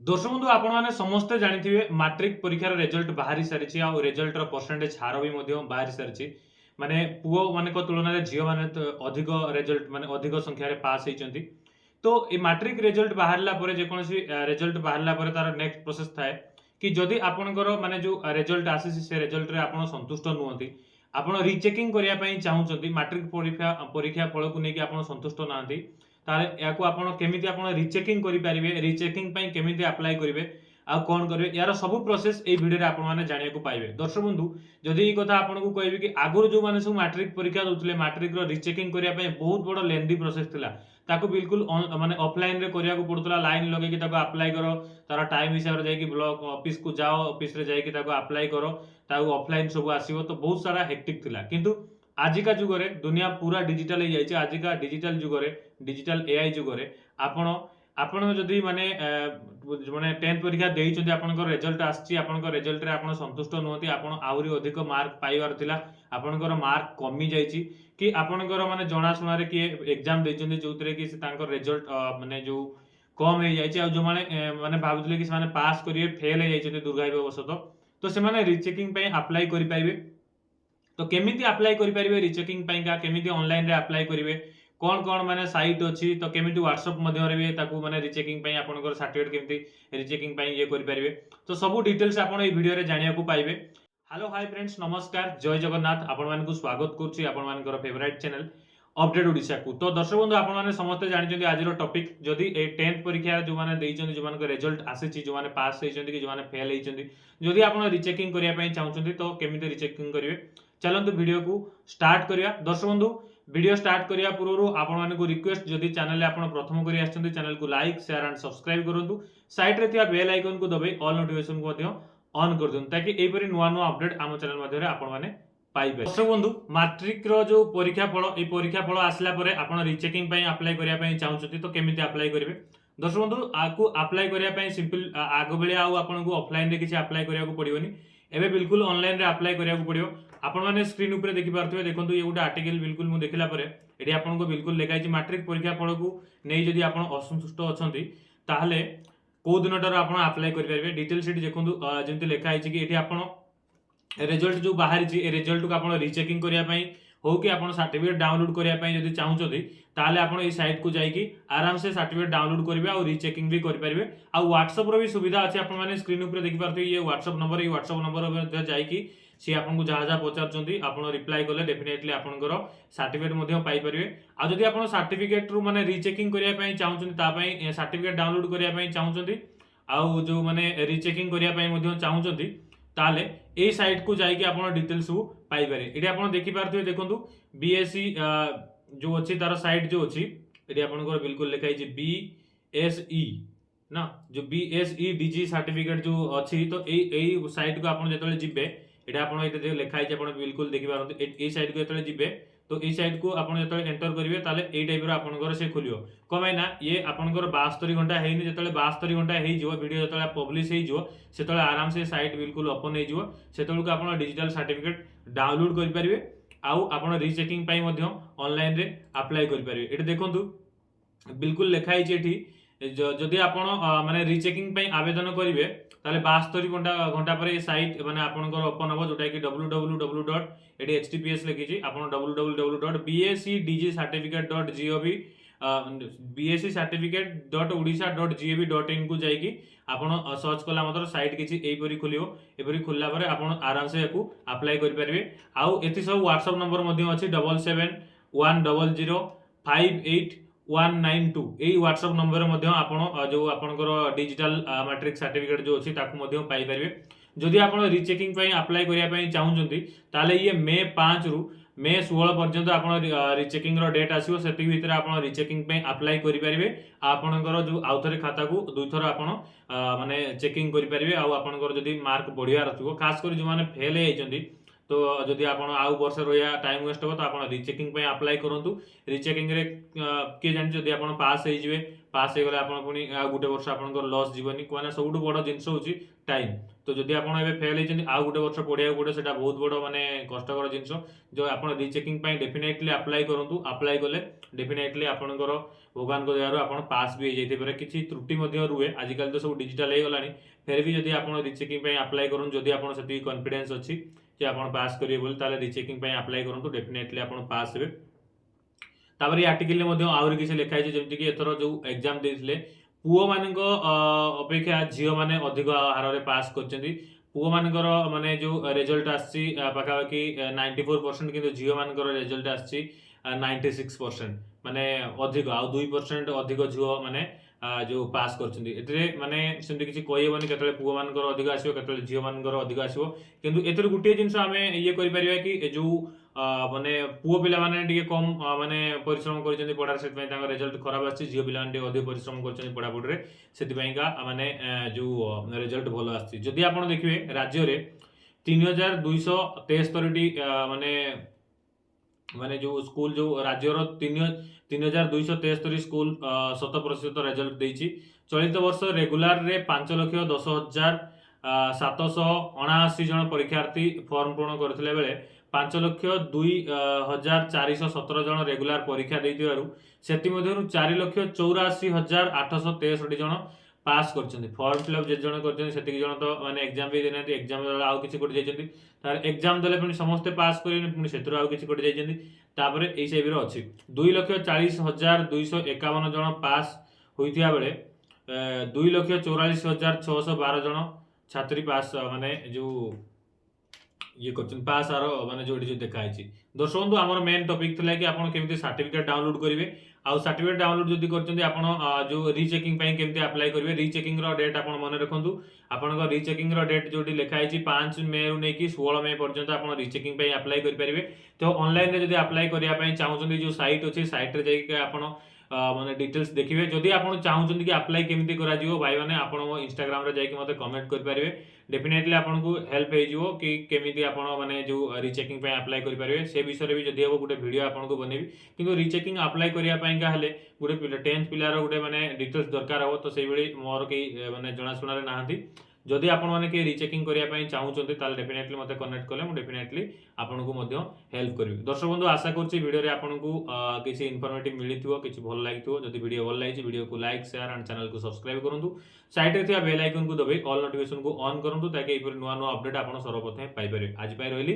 दर्शक बंधु आपण मैंने समस्ते जानिथिबे मैट्रिक परीक्षार रिजल्ट बाहरी सारिछि आ रिजल्ट रो परसेंटेज हार भी मध्य बाहरी सारिछि माने पुओ माने को तुलना रे झियो माने तो अधिक रिजल्ट माने अधिक संख्या रे पास हेचंती। तो ए मैट्रिक रिजल्ट बाहरला परे जे कोनसी रिजल्ट बाहरला परे तार नेक्स्ट प्रोसेस थाए कि जदि आपनकर माने जो रिजल्ट आसीछि से रिजल्ट रे आपण संतुष्ट नुहंती आपण रीचेकिंग करिया पई चाहुचंती मैट्रिक परीक्षा परीक्षा फल को नेकी आपण संतुष्ट नांती ताले याको आपण केमिति आपण रीचेकिंग करि परिबे रीचेकिंग पई केमिति अप्लाई करिवे आ कोन करिवे यार सब प्रोसेस ए वीडियो रे आपण माने जानिया को पाइबे। दर्शक बंधु जदि ई कथा आपण को कहबे कि आगुर जो माने सब मैट्रिक परीक्षा दोतले मैट्रिक रो रीचेकिंग करिया पई बहुत बड़ लेंदी प्रोसेस थिला ताको बिल्कुल माने ऑफलाइन रे करिया को पड़तला लाइन लगे कि ताको अप्लाई करो तारा टाइम हिसाब रे जाई कि ब्लॉक ऑफिस को जाओ ऑफिस रे जाई कि ताको अप्लाई करो ताको ऑफलाइन सब आसीबो तो बहुत सारा हेक्टिक थिला किंतु आजिका जुगरे दुनिया पूरा डिजिटल हो जाइए आजिका डिजिटल जुगरे डिजिटल एआई जुगरे आपण आपण जदि माने माने 10th परीक्षा देइछथि आपनकर रिजल्ट आछि आपनकर रिजल्ट रे आपण संतुष्ट नहोति आपण आउरी अधिक मार्क पाइबार थिला आपनकर मार्क कमी जाइछि कि आपनकर माने जणा सुना रे कि एग्जाम देइछथि जोतरे कि तांकर रिजल्ट माने जो कम हो जाइछि आ जो माने माने भाबुथले कि से माने पास करिवे फेल हो जाइछथि दुर्भाग्यवशत तो से माने रीचेकिंग पे अप्लाई करि पाइबे। तो केमिति अप्लाई करि परिबे रीचेकिंग पई का केमिति ऑनलाइन रे अप्लाई करिवे कोन कोन माने साइट अछि तो केमिति व्हाट्सएप मध्य रे ताकू माने रीचेकिंग पई आपनकर सर्टिफिकेट केमिति रीचेकिंग पई ये करि परिबे तो सब डिटेल्स आपण ए वीडियो रे जानिया को पाइबे। हेलो हाय फ्रेंड्स नमस्कार जय जगन्नाथ आपण मानकु स्वागत करछि आपण मानकर फेवरेट चैनल अपडेट ओडिसा को। तो दर्शक बंधु आपण माने समस्त जानिछन्ती आज रो टॉपिक जदि ए 10th परीक्षा जो माने देइछन्ती जो मानकर रिजल्ट आसेछि जो माने पास हेइछन्ती कि जो माने फेल हेइछन्ती जदि आपण रीचेकिंग करिया पई चाहुछन्ती तो केमिति रीचेकिंग करिवे चलନ୍ତୁ वीडियो को स्टार्ट करिया। दर्शक बंधु वीडियो स्टार्ट करिया पूर्व आपण मानकु रिक्वेस्ट जदि चैनल आपण प्रथम करी आछन्ती चैनल को लाइक शेयर एंड सब्सक्राइब करंतु साइड रे थिया बेल आइकन को दबाई ऑल नोटिफिकेशन को मध्य ऑन कर दियंतु ताकि एई परि नुवा नुवा अपडेट हम चैनल मध्य रे आपण माने पाइबे। दर्शक बंधु मैट्रिक रो जो परीक्षा फल ए परीक्षा फल आसला परे आपण रीचेकिंग पई अप्लाई करिया पई चाहुछथि तो केमिति अप्लाई करिवे। दर्शक बंधु आकु अप्लाई करिया पई सिंपल आगो बेले आ आपण को ऑफलाइन रे किछि अप्लाई करिया को पड़िबोनी एबे बिल्कुल ऑनलाइन रे अप्लाई करिया को पड़िबो। आपण माने स्क्रीन ऊपर देखि पारथुबे देखंतु ये गोटे आर्टिकल बिल्कुल मु देखिला परे एठी आपण को बिल्कुल लेखाइ छि मैट्रिक परीक्षा फल को नै जदि आपण असंतुष्ट अछंती ताहले को दिनटर आपण अप्लाई करि परिबे डिटेल शीट देखंतु जेंति लेखाइ छि कि एठी आपण रिजल्ट जो बाहर छि ए रिजल्ट को आपण रीचेकिंग करिया पई हो कि आपण सर्टिफिकेट डाउनलोड करिया पई जदि चाहुचोती ताले आपण ए साइट को जाई कि आराम से सर्टिफिकेट डाउनलोड करिवे आ रीचेकिंग भी करि परिबे आ व्हाट्सएप रो भी सुविधा अछि आपण माने स्क्रीन ऊपर देखि पारथि ये व्हाट्सएप नंबर मध्ये जाई कि सी आपन को जहा जहा पचारचंती आपण रिप्लाई कले डेफिनेटली आपनकर सर्टिफिकेट मध्ये पाई परिबे। आ जदि आपण सर्टिफिकेट रु माने रीचेकिंग करिया पई चाहुचंती ता पई सर्टिफिकेट डाउनलोड करिया पई चाहुचंती आ जो माने रीचेकिंग करिया पई मध्ये चाहुचंती ताले ए साइट को जाई कि आपण डिटेल्स सब पाई पारे। एठी आपण देखि पारथि देखंतु बीएससी जो अछि तार साइट जो अछि एठी आपनकर बिल्कुल लिखाई छि बीएसई ना जो बीएसई डीजी सर्टिफिकेट जो अछि तो एई साइट को आपण जेतले जिबे एटा आपण एते लिखाई छि आपण बिल्कुल देखि पारथि ए साइट को जेतले जिबे तो ए साइट को आपण जेतले एंटर करिवे ताले ए टाइप रो आपनकर से खोलियो कमाय ना ये आपनकर 72 घंटा हेनी जेतले 72 घंटा हेई जिवो वीडियो जेतले पब्लिश हेई जिवो सेतले आराम से साइट बिल्कुल ओपन हेई जिवो सेतले को आपण डिजिटल सर्टिफिकेट डाउनलोड करि परिवे आउ आपण रीचेकिंग पई मध्य ऑनलाइन रे अप्लाई करि परिवे। एटे देखंतु बिल्कुल लेखाई छि एठी जदि आपण माने रीचेकिंग पई आवेदन करिवे ताले 72 घंटा पर साइट माने आपनकर ओपन हो जोटा कि www. एटी https लिखि छि आपण www.bscdgcertificate.gov bsccertificate.odisha.gov.in को जाई कि आपण सर्च कला मतलब साइट किछि एई परि खोलियो एपरि खोलला परे आपण आराम से याकू अप्लाई करि परिबे। आउ एथि सब व्हाट्सएप नंबर मध्ये अछि 7710058192 एई व्हाट्सएप नंबर मध्ये आपण जो आपनकर डिजिटल मैट्रिक सर्टिफिकेट जो अछि ताकू मध्ये पाई परिबे। जदि आपण रीचेकिंग पई अप्लाई करिया पई चाहुचंती ताले ये मे 5 रु मे 16 पर्यंत आपण रीचेकिंग रो डेट आसीबो सेति भितर आपण रीचेकिंग पई अप्लाई करि परिबे। आपनकर जो आउथरे खाता को दुई थर आपण माने चेकिंग करि परिबे आ आपनकर जदि मार्क बढ़िया रथिबो खास कर जो माने फेल हेइचंती तो जदि आपण आउ वर्ष रहिया टाइम वेस्ट हो तो आपण रिचेकिंग पे अप्लाई करंतु रिचेकिंग रे के जानि जदि आपण पास हे जिवे पास हे गले आपण पुनी आ गुटे वर्ष आपण लॉस जीवनी कोना सबुठु बड़ जिंस होची टाइम तो जदि आपण एबे फेल हे आ गुटे वर्ष पढिया गुटे सेटा बहुत बड़ माने कष्टकर जिंस जो आपण रिचेकिंग पे डेफिनेटली अप्लाई करंतु अप्लाई गले डेफिनेटली आपणकर भगवान को दयारु आपण पास भी हो जाइते किछि त्रुटि मध्ये रुहे आजिकल तो सब डिजिटल हे गलानी फिर भी जदि आपण रिचेकिंग पे अप्लाई करन जदि आपण सेति कॉन्फिडेंस अछि कि आपण पास करिवे बोल ताले रिचेकिंग पे अप्लाई करन तो डेफिनेटली आपण पास हेबे तापर ये आर्टिकल मध्ये आउर किछि लिखा है जेमति कि एथरो जो एग्जाम देथिले पुओ मानक अपेक्षा झियो माने अधिक हार रे पास करचंदी पुओ मानकर माने जो रिजल्ट आछि पाखा कि 94% किंतु झियो मानकर रिजल्ट आछि 96% माने अधिक आ 2% अधिक झियो माने जो पास करछंदी एतरे माने सेमति किछि कहयबनी केतले पुओ मानकर अधिक आसीबो केतले झियो मानकर अधिक आसीबो किंतु एतरे गुटे जिंस हमें ये करि परिबा कि जो माने पुओ पिला माने टिके कम माने परिश्रम करछंदी पढार सेट पय तांका रिजल्ट खराब आछि झियो पिला माने अधिक परिश्रम करछंदी पढा पढरे सेति पय का माने जो रिजल्ट भलो आछि जदि आपण देखिबे राज्य रे 3273 टी माने माने जो स्कूल जो राज्यर 3273 स्कूल 100% रिजल्ट देछि चलित वर्ष रेगुलर रे 5,10,779 जन परीक्षार्थी फॉर्म पूर्ण करथिले बेले 5,02,417 जन रेगुलर परीक्षा देथिबारु सेति मध्यरु 4,84,863 जन पास करछन्ती फॉर्म फिलअप जे जन करछन्ती सेति जन तो माने एग्जाम भी देनाती एग्जाम आउ किछि कोट जाइछन्ती तार एग्जाम देले पुनी समस्त पास करिने पुनी सेतरो आउ किछि कोट जाइछन्ती तापरे एई सेबिरो अछि 2,40,251 जन पास होइथिया बेले 2,44,612 जन छात्री पास माने जो ये क्वेश्चन पास आरो माने जोडी जो देखा आइछि दर्शक बंधु हमर मेन टॉपिक थिला कि आपण केमति सर्टिफिकेट डाउनलोड करिवे आ सर्टिफिकेट डाउनलोड जदि करचंदी आपण जो रीचेकिंग पय केमति अप्लाई करिवे रीचेकिंग रो डेट आपण मन रखंतु आपण को रीचेकिंग रो डेट जोडी लिखा आइछि 5 मे रु नै कि 16 मे पर्यंत आपण रीचेकिंग पय अप्लाई करि परिवे तो ऑनलाइन रे जदि अप्लाई करिया पय चाहउचंदी जो साइट अछि साइट रे जाई के आपण माने डिटेल्स देखिवे जदि आपण चाहउचंदी कि अप्लाई केमति करा जिवो भाई माने आपण मो इंस्टाग्राम रे जाई के मते कमेंट कर परिवे डेफिनेटली आपन को हेल्प हे जिवो कि केमिति आपण माने जो रीचेकिंग पे अप्लाई करि परिवे से विषय रे भी जदि हो गुटे वीडियो आपन को बनेबी किंतु रीचेकिंग अप्लाई करिया पय का हले गुटे 10th पिलार गुटे माने डिटेल्स दरकार हो तो सेही बेली मोर के माने जणा सुना रे नाहंती जदि आपण माने के रीचेकिंग करिया पय चाहउचंती ताल डेफिनेटली मते कनेक्ट करले मु डेफिनेटली आपन को मध्य हेल्प करबी दर्शक बंधु आशा करछि वीडियो रे आपन को किछि इन्फॉर्मेटिव मिलिथिवो किछि भल लागिथिवो जदि वीडियो भल लागिछि वीडियो को लाइक शेयर एंड चैनल को सब्सक्राइब करंतु साइड रे थिया बेल आइकन को दबे ऑल नोटिफिकेशन को ऑन करंतु ताकि एपर नुवा नुवा अपडेट आपन सर्वप्रथम पाइ परिबे आज पाइ रहली